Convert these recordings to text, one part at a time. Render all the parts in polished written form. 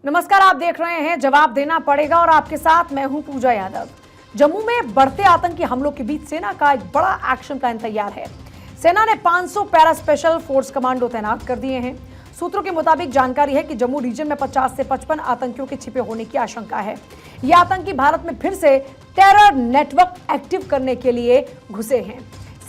नमस्कार, आप देख रहे हैं जवाब देना पड़ेगा और आपके साथ मैं हूं पूजा यादव। जम्मू में बढ़ते आतंकी हमलों के बीच सेना का एक बड़ा एक्शन प्लान तैयार है। सेना ने 500 पैरा स्पेशल फोर्स कमांडो तैनात कर दिए हैं। सूत्रों के मुताबिक जानकारी है कि जम्मू रीजन में 50 से 55 आतंकियों के छिपे होने की आशंका है। ये आतंकी भारत में फिर से टेरर नेटवर्क एक्टिव करने के लिए घुसे हैं।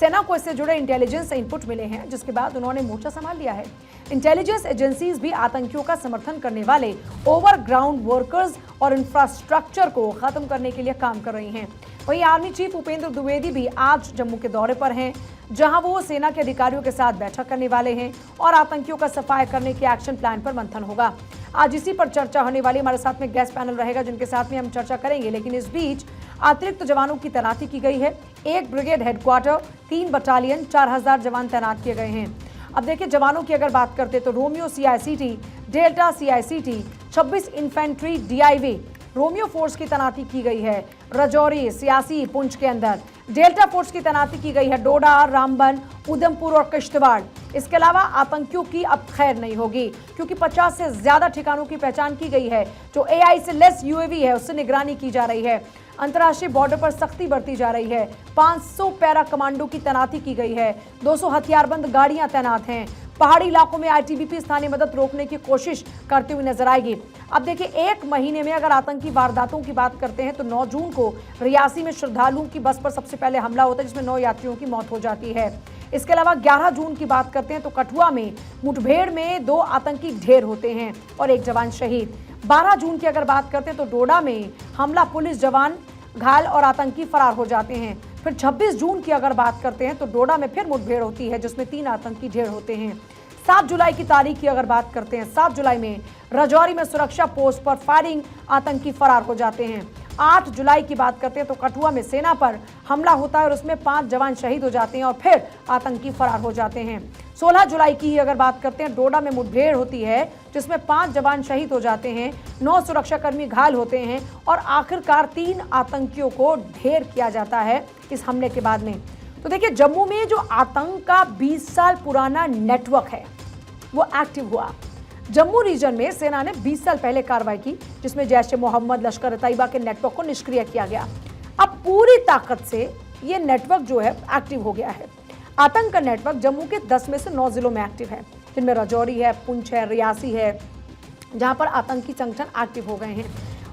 सेना को इससे जुड़े इंटेलिजेंस इनपुट मिले हैं, जिसके बाद उन्होंने मोर्चा संभाल लिया है। इंटेलिजेंस एजेंसीज भी आतंकियों का समर्थन करने वाले ओवरग्राउंड वर्कर्स और इंफ्रास्ट्रक्चर को खत्म करने के लिए काम कर रही हैं। वहीं आर्मी चीफ उपेंद्र द्विवेदी भी आज जम्मू के दौरे पर हैं, जहां वो सेना के अधिकारियों के साथ बैठक करने वाले हैं और आतंकियों का सफाया करने के एक्शन प्लान पर मंथन होगा। आज इसी पर चर्चा होने वाली। हमारे साथ में गेस्ट पैनल रहेगा, जिनके साथ में हम चर्चा करेंगे। लेकिन इस बीच अतिरिक्त जवानों की तैनाती की गई है। 1 ब्रिगेड हेडक्वार्टर, 3 बटालियन, 4000 जवान तैनात किए गए हैं। अब देखिए, जवानों की अगर बात करते तो Romeo CICT, delta CICT, 26 infantry DIV, Romeo force की तैनाती की गई है। राजौरी, सियासी, पुंछ के अंदर डेल्टा फोर्स की तैनाती की गई है। डोडा, रामबन, उधमपुर और किश्तवाड़। इसके अलावा आतंकियों की अब खैर नहीं होगी, क्योंकि 50 से ज्यादा ठिकानों की पहचान की गई है। जो AI से लेस UAV है, उससे निगरानी की जा रही है। अंतर्राष्ट्रीय बॉर्डर पर सख्ती बरती जा रही है। 500 पैरा कमांडो की तैनाती की गई है। 200 हथियारबंद गाड़ियां तैनात हैं। पहाड़ी इलाकों में ITBP स्थानीय मदद रोकने की कोशिश करती हुई नजर आएगी। अब देखिए, 1 महीने में अगर आतंकी वारदातों की बात करते हैं तो 9 जून को रियासी में श्रद्धालुओं की बस पर सबसे पहले हमला होता है, जिसमें 9 यात्रियों की मौत हो जाती है। इसके अलावा 11 जून की बात करते हैं तो कठुआ में मुठभेड़ में 2 आतंकी ढेर होते हैं और 1 जवान शहीद। 12 जून की अगर बात करते हैं तो डोडा में हमला, पुलिस जवान घायल और आतंकी फरार हो जाते हैं। फिर 26 जून की अगर बात करते हैं तो डोडा में फिर मुठभेड़ होती है, जिसमें 3 आतंकी ढेर होते हैं। 7 जुलाई की तारीख की अगर बात करते हैं, 7 जुलाई में राजौरी में सुरक्षा पोस्ट पर फायरिंग, आतंकी फरार हो जाते हैं। 8 जुलाई की बात करते हैं तो कठुआ में सेना पर हमला होता है और उसमें 5 जवान शहीद हो जाते हैं और फिर आतंकी फरार हो जाते हैं। 16 जुलाई की अगर बात करते हैं, डोडा में मुठभेड़ होती है, जिसमें 5 जवान शहीद हो जाते हैं, 9 सुरक्षाकर्मी घायल होते हैं और आखिरकार 3 आतंकियों को ढेर किया जाता है इस हमले के बाद में। तो देखिए, जम्मू में जो आतंक का 20 साल पुराना नेटवर्क है, वो एक्टिव हुआ। जम्मू रीजन में सेना ने 20 साल पहले कार्रवाई की, जिसमें जैश ए मोहम्मद, लश्कर ए तैयबा के नेटवर्क को निष्क्रिय किया गया। अब पूरी ताकत से ये नेटवर्क जो है एक्टिव हो गया है। आतंक का नेटवर्क जम्मू के 10 में से 9 जिलों में एक्टिव है, जिनमें राजौरी है, पुंछ है, रियासी है, जहां पर आतंकी संगठन एक्टिव हो गए हैं।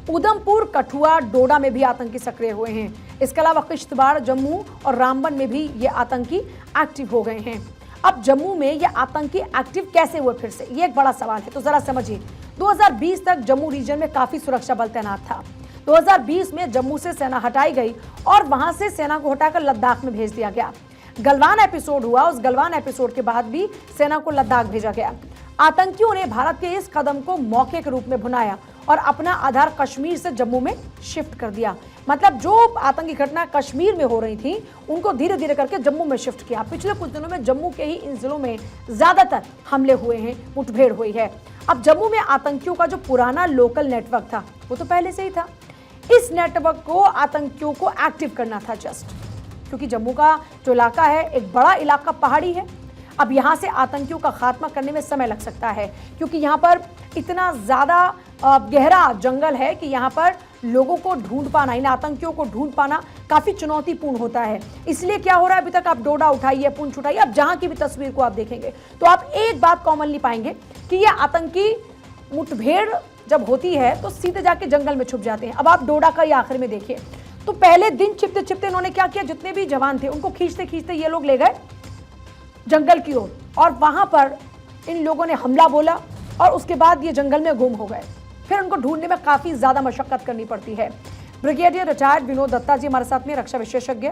उधमपुर, कठुआ, डोडा में भी आतंकी सक्रिय हुए हैं। इसके अलावा किश्तवाड़, जम्मू और रामबन में भी ये आतंकी एक्टिव हो गए हैं। अब जम्मू में ये आतंकी एक्टिव कैसे हुए फिर से, ये एक बड़ा सवाल है। तो जरा समझिए, 2020 तक जम्मू रीजन में काफी सुरक्षा बल तैनात था। 2020 में जम्मू से सेना हटाई गई और वहां से सेना को हटाकर लद्दाख में भेज दिया गया। गलवान एपिसोड हुआ, उस गलवान एपिसोड के बाद भी सेना को लद्दाख भेजा गया। आतंकियों ने भारत के इस कदम को मौके के रूप में भुनाया और अपना आधार कश्मीर से जम्मू में शिफ्ट कर दिया। मतलब जो आतंकी घटना कश्मीर में हो रही थी, उनको धीरे धीरे करके जम्मू में शिफ्ट किया। पिछले कुछ दिनों में जम्मू के ही इन जिलों में ज्यादातर हमले हुए हैं, मुठभेड़ हुई है। अब जम्मू में आतंकियों का जो पुराना लोकल नेटवर्क था, वो तो पहले से ही था। इस नेटवर्क को आतंकियों को एक्टिव करना था जस्ट, क्योंकि जम्मू का जो इलाका है, एक बड़ा इलाका पहाड़ी है। अब यहाँ से आतंकियों का खात्मा करने में समय लग सकता है, क्योंकि यहाँ पर इतना ज़्यादा गहरा जंगल है कि यहाँ पर लोगों को ढूंढ पाना, इन आतंकियों को ढूंढ पाना काफ़ी चुनौतीपूर्ण होता है। इसलिए क्या हो रहा है, अभी तक आप डोडा उठाइए, पुंछ उठाइए, अब जहाँ की भी तस्वीर को आप देखेंगे तो आप एक बात कॉमनली पाएंगे कि ये आतंकी मुठभेड़ जब होती है तो सीधे जाके जंगल में छुप जाते हैं। अब आप डोडा का ही आखिर में देखिए, तो पहले दिन छिपते छिपते इन्होंने क्या किया, जितने भी जवान थे उनको खींचते खींचते ये लोग ले गए जंगल की ओर, और वहां पर इन लोगों ने हमला बोला और उसके बाद ये जंगल में गुम हो गए। फिर उनको ढूंढने में काफी ज्यादा मशक्कत करनी पड़ती है। ब्रिगेडियर रिटायर्ड विनोद दत्ता जी हमारे साथ में, रक्षा विशेषज्ञ,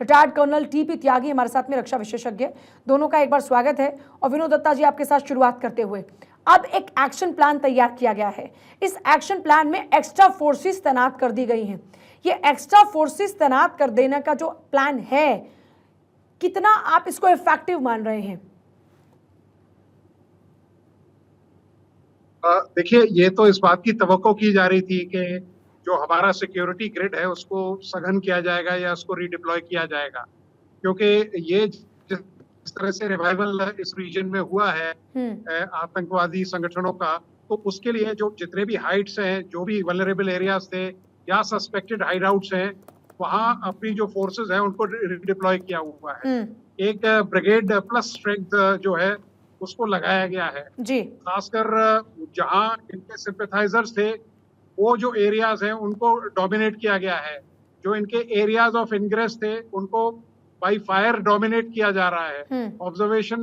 रिटायर्ड कर्नल TP त्यागी हमारे साथ में, रक्षा विशेषज्ञ। दोनों का एक बार स्वागत है। और विनोद दत्ता जी, आपके साथ शुरुआत करते हुए, अब एक एक्शन प्लान तैयार किया गया है। इस एक्शन प्लान में एक्स्ट्रा फोर्सेस तैनात कर दी गई हैं। ये एक्स्ट्रा फोर्सेस तैनात कर देने का जो प्लान है, कितना आप इसको इफेक्टिव मान रहे हैं? देखिए, ये तो इस बात की तवक्को की जा रही थी कि जो हमारा सिक्योरिटी ग्रिड है उसको सघन किया जाएगा या उसको रीडिप्लॉय किया जाएगा, क्योंकि ये जिस तरह से रिवाइवल इस रीजन में हुआ है आतंकवादी संगठनों का, तो उसके लिए जो जितने भी हाइट्स हैं, जो भी वल्नरेबल एरियाज थे या सस्पेक्टेड हाइडआउट्स हैं, वहां अपनी जो फोर्सेस हैं उनको रिडिप्लॉय किया हुआ है। एक ब्रिगेड प्लस स्ट्रेंथ जो है उसको लगाया गया है। जी। खासकर जहां इनके सिंपैथाइजर्स थे, वो जो एरियाज हैं उनको डोमिनेट किया गया है। जो इनके एरियाज ऑफ इनग्रेस थे उनको बाई फायर डोमिनेट किया जा रहा है। ऑब्जर्वेशन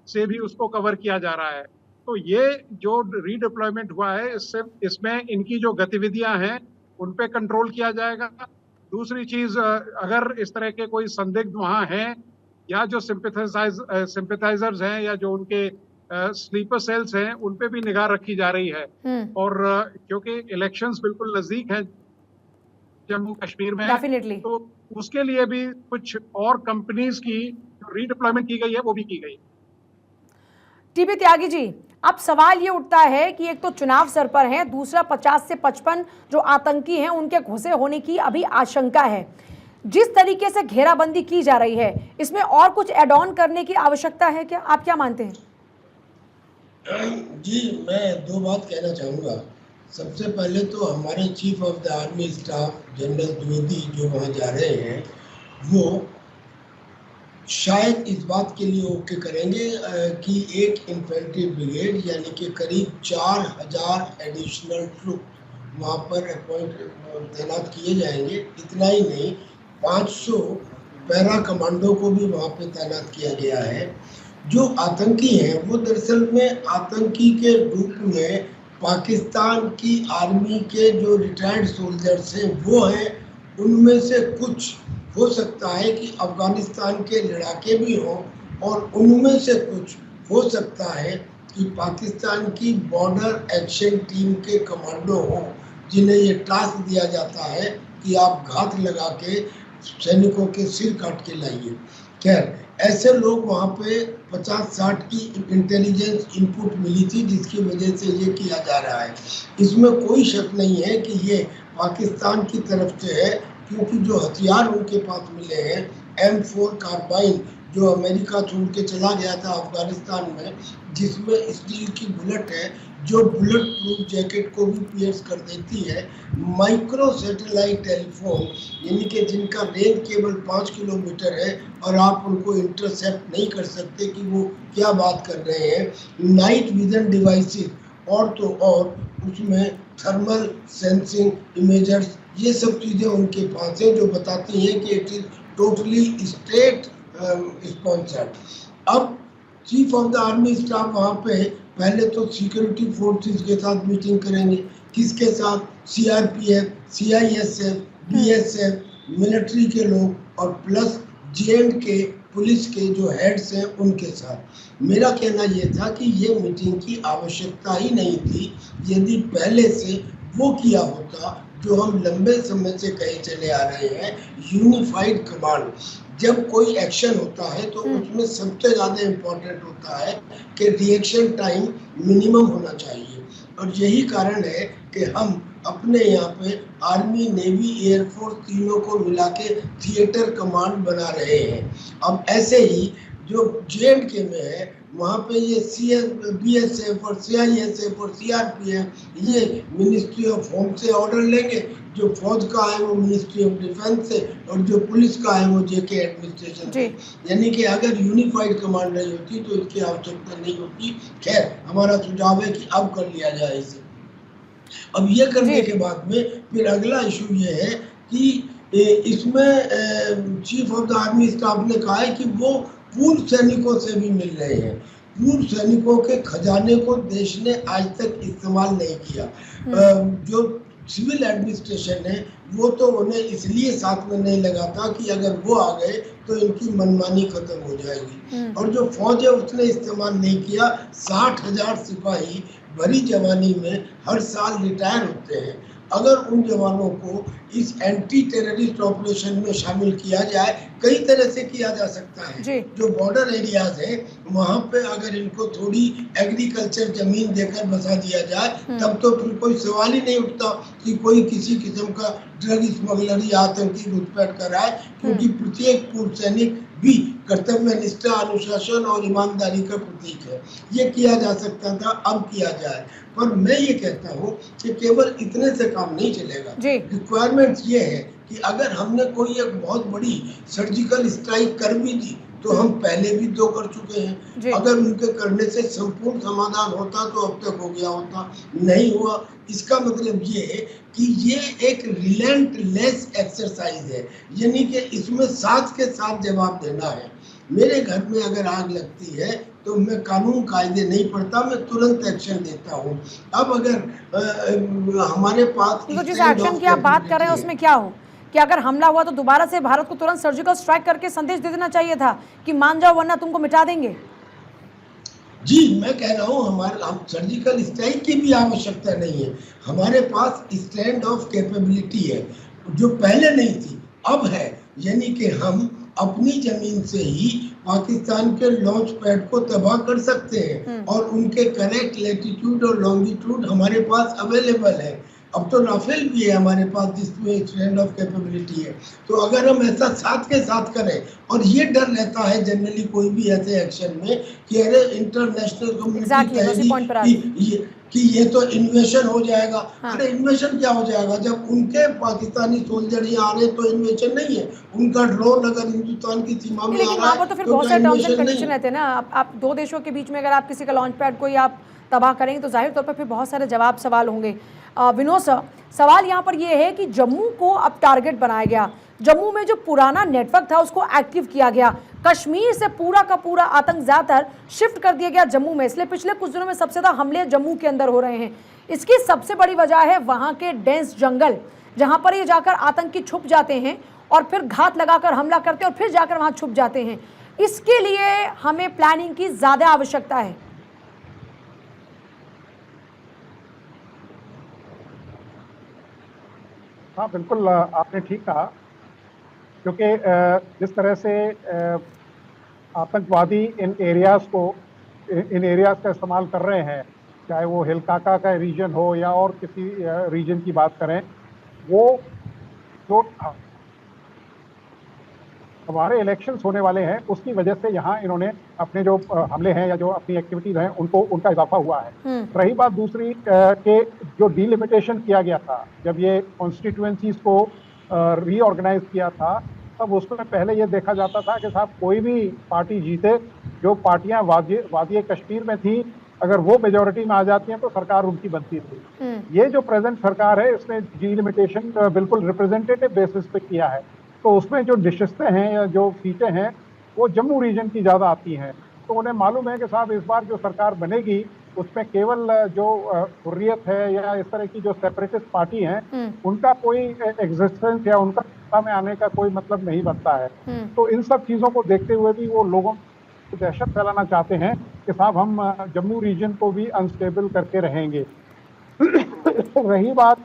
से भी उसको कवर किया जा रहा है। तो ये जो रीडिप्लॉयमेंट हुआ है, इससे इसमें इनकी जो गतिविधियां हैं उन पे कंट्रोल किया जाएगा। दूसरी चीज, अगर इस तरह के कोई संदिग्ध वहां हैं या जो सिंपैथाइजर्स हैं या जो उनके स्लीपर सेल्स हैं, उन पे भी निगाह रखी जा रही है। और क्योंकि इलेक्शंस बिल्कुल नजदीक हैं जम्मू कश्मीर में, डेफिनेटली, तो उसके लिए भी कुछ और कंपनीज की जो रीडिप्लॉयमेंट की गई है वो भी की गई। टीबी त्यागी जी, अब सवाल ये उठता है कि एक तो चुनाव सर पर है, दूसरा 50 से 55 जो आतंकी हैं उनके घुसे होने की अभी आशंका है। जिस तरीके से घेराबंदी की जा रही है, इसमें और कुछ एड ऑन करने की आवश्यकता है क्या? आप क्या मानते हैं? जी, मैं दो बात कहना चाहूँगा। सबसे पहले तो हमारे chief of the army staff general Dwivedi जो वहाँ जा रहे हैं, वो शायद इस बात के लिए ओके करेंगे कि एक इन्फेंट्री ब्रिगेड यानी कि करीब 4000 एडिशनल ट्रूप वहाँ पर तैनात किए जाएंगे। इतना ही नहीं, 500 पैरा कमांडो को भी वहाँ पे तैनात किया गया है। जो आतंकी हैं वो दरअसल में आतंकी के रूप में पाकिस्तान की आर्मी के जो रिटायर्ड सोल्जर्स हैं वो हैं। उनमें से कुछ हो सकता है कि अफगानिस्तान के लड़ाके भी हों और उनमें से कुछ हो सकता है कि पाकिस्तान की बॉर्डर एक्शन टीम के कमांडो हों, जिन्हें ये टास्क दिया जाता है कि आप घात लगा के सैनिकों के सिर काट के लाइए। खैर, ऐसे लोग वहाँ पे 50-60 की इंटेलिजेंस इनपुट मिली थी, जिसकी वजह से ये किया जा रहा है। इसमें कोई शक नहीं है कि ये पाकिस्तान की तरफ से है, क्योंकि जो हथियार उनके पास मिले हैं, M4 कार्बाइन जो अमेरिका छोड़ के चला गया था अफगानिस्तान में, जिसमें स्टील की बुलेट है जो बुलेट प्रूफ जैकेट को भी पियर्स कर देती है, माइक्रो सैटेलाइट टेलीफोन यानी कि जिनका रेंज केवल 5 किलोमीटर है और आप उनको इंटरसेप्ट नहीं कर सकते कि वो क्या बात कर रहे हैं, नाइट विजन डिवाइसेस और तो और उसमें थर्मल सेंसिंग इमेजर्स, ये सब चीज़ें उनके पास हैं जो बताती हैं कि it is totally state sponsored. अब chief of the army staff वहाँ पे पहले तो सिक्योरिटी फोर्सेस के साथ मीटिंग करेंगे। किसके साथ? CRPF, CISF, BSF, मिलिट्री के लोग और प्लस J&K पुलिस के जो हेड्स हैं उनके साथ। मेरा कहना ये था कि ये मीटिंग की आवश्यकता ही नहीं थी यदि पहले से वो किया होता जो हम लंबे समय से कहे चले आ रहे हैं, यूनिफाइड कमांड। जब कोई एक्शन होता है तो उसमें सबसे ज़्यादा इम्पोर्टेंट होता है कि रिएक्शन टाइम मिनिमम होना चाहिए, और यही कारण है कि हम अपने यहाँ पे आर्मी, नेवी, एयरफोर्स तीनों को मिला के थिएटर कमांड बना रहे हैं। अब ऐसे ही जो J&K में है वहाँ पे ये BSF और CISF और CRPF ये मिनिस्ट्री ऑफ होम से ऑर्डर लेंगे, जो फौज का है वो मिनिस्ट्री ऑफ डिफेंस से और जो पुलिस का है वो JK एडमिनिस्ट्रेशन से। यानी कि अगर यूनिफाइड कमांड नहीं होती तो इसकी आवश्यकता नहीं होती। खैर, हमारा सुझाव है कि अब कर लिया जाए इसे। अब ये करने के बाद में फिर अगला इशू ये है कि इसमें chief of the army staff ने कहा है कि वो पूर्व सैनिकों से भी मिल रहे हैं। पूर्व सैनिकों के खजाने को देश ने आज तक इस्तेमाल नहीं किया। जो सिविल एडमिनिस्ट्रेशन है वो तो उन्हें इसलिए साथ में नहीं लगा था कि अगर वो आ गए तो इनकी मनमानी खत्म हो जाएगी, और जो फौज है उसने इस्तेमाल नहीं किया। 60,000 सिपाही भरी जवानी में हर साल रिटायर होते हैं। अगर उन जवानों को इस एंटी टेररिस्ट ऑपरेशन में शामिल किया जाए, कई तरह से किया जा सकता है। जो बॉर्डर एरियाज हैं वहाँ पे अगर इनको थोड़ी एग्रीकल्चर जमीन देकर बसा दिया जाए तब तो फिर कोई सवाल ही नहीं उठता कि कोई किसी किस्म का ड्रग स्मगलर या आतंकी घुसपैठ कराए, क्योंकि प्रत्येक पूर्व सैनिक भी कर्तव्य निष्ठा, अनुशासन और ईमानदारी का प्रतीक है। ये किया जा सकता था, अब किया जाए। पर मैं ये कहता हूँ कि केवल इतने से काम नहीं चलेगा। जी। रिक्वायरमेंट्स ये है कि अगर हमने कोई एक बहुत बड़ी सर्जिकल स्ट्राइक कर भी दी तो हम पहले भी 2 कर चुके जी। हैं। अगर उनके करने से संपूर्ण समाधान होता तो अब तक हो गया होता, नहीं हुआ। इसका मतलब ये है कि ये एक रिलेंटलेस एक्सरसाइज है, यानी कि इसमें साथ के साथ जवाब देना है। मेरे घर में अगर आग लगती है तो मैं कानून कायदे नहीं पढ़ता, मैं तुरंत एक्शन देता हूँ। अब अगर हमारे पास तो जिस एक्शन की आप बात कर रहे हैं उसमें क्या हो कि अगर हमला हुआ तो दोबारा से भारत को तुरंत सर्जिकल स्ट्राइक करके संदेश दे देना चाहिए था कि मान जाओ वरना तुमको मिटा देंगे। जी, मैं कह रहा हूँ हम सर्जिकल स्ट्राइक की भी आवश्यकता नहीं है। हमारे पास स्टैंड ऑफ कैपेबिलिटी है जो पहले नहीं थी, अब है। यानी कि हम अपनी जमीन से ही पाकिस्तान के लॉन्च पैड को तबाह कर सकते हैं और उनके करेक्ट लैटिट्यूड और लॉन्गिट्यूड हमारे पास अवेलेबल है। अब तो राफेल भी है हमारे पास जिसमें स्टैंड ऑफ कैपेबिलिटी है। तो अगर हम ऐसा साथ के साथ करें, और ये डर रहता है जनरली कोई भी ऐसे एक्शन में कि अरे इंटरनेशनल कम्युनिटी कहेगी कि ये तो इन्वेशन हो जाएगा। हाँ। अरे इन्वेशन क्या हो जाएगा जब उनके पाकिस्तानी सोल्जर यहाँ आ रहे, तो इन्वेशन नहीं है। उनका ड्रोन अगर हिंदुस्तान की सीमा में आ लेकिन रहा वहाँ है पर तो फिर तो बहुत क्या सारे टर्म्स एंड इन्वेशन कंडीशन नहीं? रहते हैं ना। आप 2 देशों के बीच में अगर आप किसी का लॉन्च पैड को ही आप तबाह करेंगे तो जाहिर तौर पर फिर बहुत सारे जवाब सवाल होंगे। विनोद सर, सवाल यहाँ पर यह है कि जम्मू को अब टारगेट बनाया गया। जम्मू में जो पुराना नेटवर्क था उसको एक्टिव किया गया। कश्मीर से पूरा का पूरा आतंक ज्यादातर शिफ्ट कर दिया गया जम्मू में, इसलिए पिछले कुछ दिनों में सबसे ज्यादा हमले जम्मू के अंदर हो रहे हैं। इसकी सबसे बड़ी वजह है वहां के डेंस जंगल, जहां पर ये जाकर आतंकी छुप जाते हैं और फिर घात लगाकर हमला करते हैं और फिर जाकर वहां छुप जाते हैं। इसके लिए हमें प्लानिंग की ज्यादा आवश्यकता है। हाँ बिल्कुल, आपने ठीक कहा, क्योंकि जिस तरह से आतंकवादी इन एरियाज़ का इस्तेमाल कर रहे हैं, चाहे वो हिलकाका का रीजन हो या और किसी रीजन की बात करें, वो जो हमारे इलेक्शंस होने वाले हैं उसकी वजह से यहाँ इन्होंने अपने जो हमले हैं या जो अपनी एक्टिविटीज हैं उनका इजाफा हुआ है। रही बात दूसरी के जो डिलिमिटेशन किया गया था, जब ये कॉन्स्टिट्यूएंसीज को रीऑर्गेनाइज किया था, तब उसमें पहले ये देखा जाता था कि साहब कोई भी पार्टी जीते, जो पार्टियां वादी कश्मीर में थी, अगर वो मेजोरिटी में आ जाती हैं तो सरकार उनकी बनती थी। ये जो प्रेजेंट सरकार है इसने डिलिमिटेशन बिल्कुल रिप्रेजेंटेटिव बेसिस पे किया है, तो उसमें जो नशिस्तें हैं या जो सीटें हैं वो जम्मू रीजन की ज़्यादा आती हैं। तो उन्हें मालूम है कि साहब इस बार जो सरकार बनेगी उसमें केवल जो हुर्रियत है या इस तरह की जो सेपरेटिस्ट पार्टी हैं उनका कोई एग्जिस्टेंस या उनका सत्ता में आने का कोई मतलब नहीं बनता है। तो इन सब चीज़ों को देखते हुए भी वो लोगों को दहशत फैलाना चाहते हैं कि साहब हम जम्मू रीजन को भी अनस्टेबल करके रहेंगे। रही बात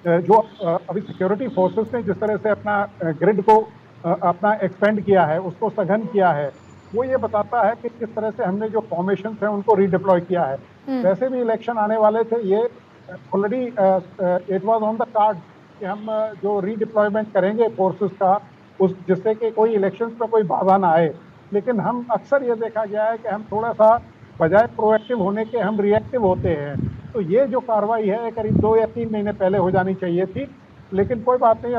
जो अभी सिक्योरिटी फोर्सेस ने जिस तरह से अपना ग्रिड को अपना एक्सपेंड किया है, उसको सघन किया है, वो ये बताता है कि किस तरह से हमने जो फॉर्मेशन हैं उनको रीडिप्लॉय किया है। वैसे भी इलेक्शन आने वाले थे, ये already it was on the card कि हम जो रीडिप्लॉयमेंट करेंगे फोर्सेस का, उस जिससे कि कोई इलेक्शंस में कोई बाधा ना आए। लेकिन हम अक्सर ये देखा गया है कि हम थोड़ा सा बजाय प्रोएक्टिव होने के हम रिएक्टिव होते हैं। तो ये जो कार्रवाई है करीब 2 या 3 महीने पहले हो जानी चाहिए थी, लेकिन कोई बात नहीं,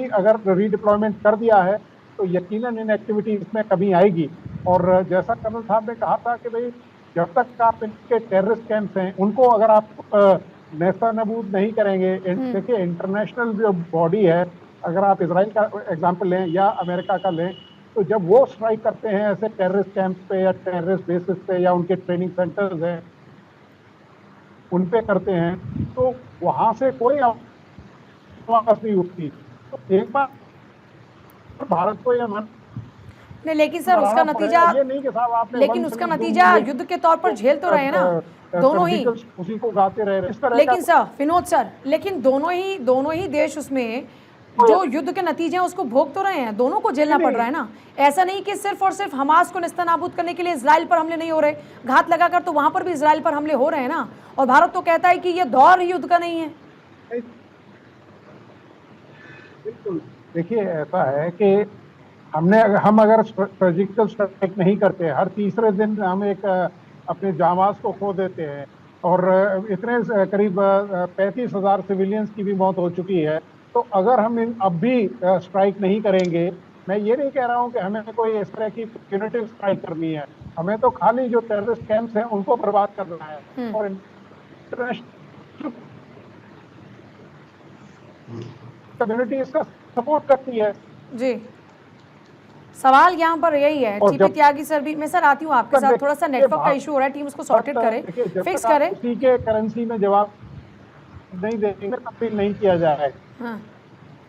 अगर रीडिप्लॉयमेंट कर दिया है तो यकीनन इन एक्टिविटीज में कमी आएगी। और जैसा कर्नल साहब ने कहा था कि भाई जब तक आप इनके टेररिस्ट कैंप्स हैं उनको अगर आप नेस्तनाबूद नहीं करेंगे, देखिए इंटरनेशनल जो बॉडी है, अगर आप इसराइल का एग्जाम्पल लें या अमेरिका का लें, तो जब वो स्ट्राइक करते हैं ऐसे टेररिस्ट कैंप्स पे या टेररिस्ट बेसिस पे या उनके ट्रेनिंग सेंटर्स हैं उन पे करते हैं, तो वहां से कोई वापस नहीं उठती। तो एक बार भारत को ये मन नहीं, लेकिन सर उसका नतीजा, लेकिन उसका नतीजा युद्ध के तौर पर झेल तो रहे हैं ना दोनों ही, उसी को गाते रहे इस तरह। लेकिन सर विनोद सर, लेकिन दोनों ही देश उसमें जो युद्ध के नतीजे हैं उसको भोग तो रहे हैं, दोनों को झेलना पड़ रहा है ना। ऐसा नहीं कि सिर्फ और सिर्फ हमास को नेस्तनाबूद करने के लिए इजराइल पर हमले नहीं हो रहे, घात लगाकर तो वहां पर भी इजराइल पर हमले हो रहे हैं ना। और भारत तो कहता है कि ये दौर ही युद्ध का नहीं है। बिल्कुल, देखिए ऐसा है कि हम अगर सर्जिकल स्ट्राइक नहीं करते, हर तीसरे दिन हम एक अपने जामाज को खो देते हैं और इतने करीब 35,000 सिविलियंस की भी मौत हो चुकी है। तो अगर हम अब भी स्ट्राइक नहीं करेंगे, मैं ये नहीं कह रहा हूं कि हमें कोई इस तरह की प्यूनिटिव स्ट्राइक करनी है, हमें तो खाली जो टेररिस्ट कैंप्स हैं उनको बर्बाद करना है और इंटरनेशनल कम्युनिटी इसका सपोर्ट करती है। जी, सवाल यहाँ पर यही है। और टीपी त्यागी सर भी, मैं सर आती हूँ आपके साथ, थोड़ा सा नेटवर्क का इशू हो रहा है, टीम उसको सॉर्टेड करे, फिक्स करे। उसी के करेंसी में जवाब नहीं देंगे, अपील नहीं किया जाएगा। हाँ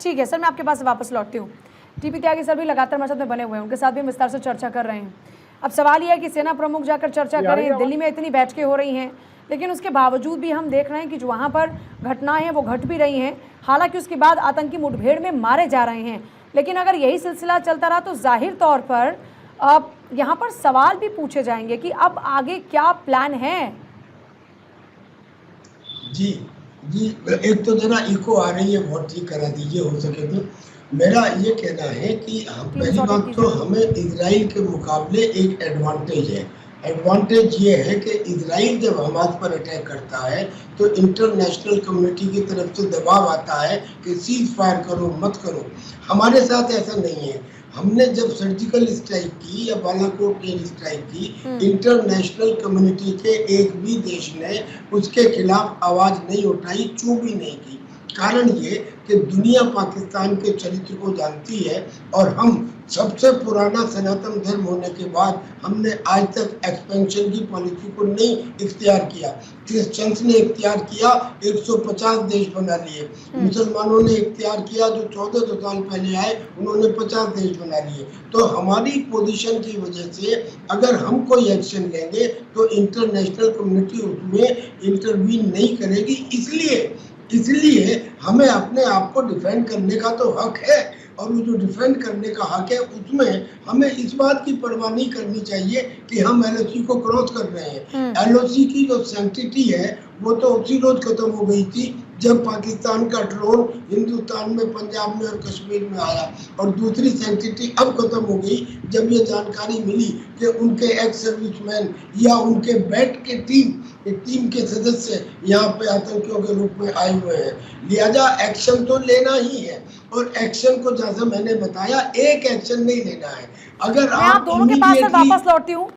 ठीक है सर, मैं आपके पास वापस लौटती हूँ। टीपी त्यागी सर भी लगातार हमारे साथ में बने हुए हैं, उनके साथ भी हम विस्तार से चर्चा कर रहे हैं। अब सवाल यह है कि सेना प्रमुख जाकर चर्चा करें, दिल्ली में इतनी बैठकें हो रही हैं, लेकिन उसके बावजूद भी हम देख रहे हैं कि जो वहाँ पर घटनाएं हैं वो घट भी रही हैं। हालांकि उसके बाद आतंकी मुठभेड़ में मारे जा रहे हैं, लेकिन अगर यही सिलसिला चलता रहा तो जाहिर तौर पर अब यहाँ पर सवाल भी पूछे जाएंगे कि अब आगे क्या प्लान है। जी जी, एक तो जरा इको आ रही है, बहुत ठीक करा दीजिए हो सके तो। मेरा ये कहना है कि पहली बात तो हमें इजराइल के मुकाबले एक एडवांटेज है। एडवांटेज ये है कि इजराइल जब हमास पर अटैक करता है तो इंटरनेशनल कम्युनिटी की तरफ से दबाव आता है कि सीज फायर करो, मत करो। हमारे साथ ऐसा नहीं है। हमने जब सर्जिकल स्ट्राइक की या बालाकोट एयर स्ट्राइक की, इंटरनेशनल कम्युनिटी के एक भी देश ने उसके खिलाफ आवाज नहीं उठाई, चूं भी नहीं की। कारण ये कि दुनिया पाकिस्तान के चरित्र को जानती है और हम सबसे पुराना सनातन धर्म होने के बाद हमने आज तक एक्सपेंशन की पॉलिसी को नहीं इख्तियार किया। क्रिश्चियंस ने इख्तियार किया, 150 देश बना लिए। मुसलमानों ने इख्तियार किया, जो 1400 साल पहले आए उन्होंने 50 देश बना लिए। तो हमारी पोजीशन की वजह से अगर हम कोई एक्शन लेंगे तो इंटरनेशनल कम्युनिटी उसमें इंटरवीन नहीं करेगी। इसलिए हमें अपने आप को डिफेंड करने का तो हक है, और वो जो डिफेंड करने का हक है उसमें हमें इस बात की परवाह नहीं करनी चाहिए कि हम एलओसी को क्रॉस कर रहे हैं। एलओसी की जो सैंक्टिटी है वो तो उसी रोज खत्म हो गई थी जब पाकिस्तान का ड्रोन हिंदुस्तान में, पंजाब में और कश्मीर में आया, और दूसरी सैंक्टिटी अब खत्म हो गई जब ये जानकारी मिली कि उनके एक्स सर्विसमैन या उनके बैट के टीम के सदस्य यहाँ पे आतंकियों के रूप में आए हुए हैं। लिहाजा एक्शन तो लेना ही है, और एक्शन को जैसा मैंने बताया एक एक्शन नहीं लेना है। अगर मैं आप दोनों के पास वापस लौटती हूँ।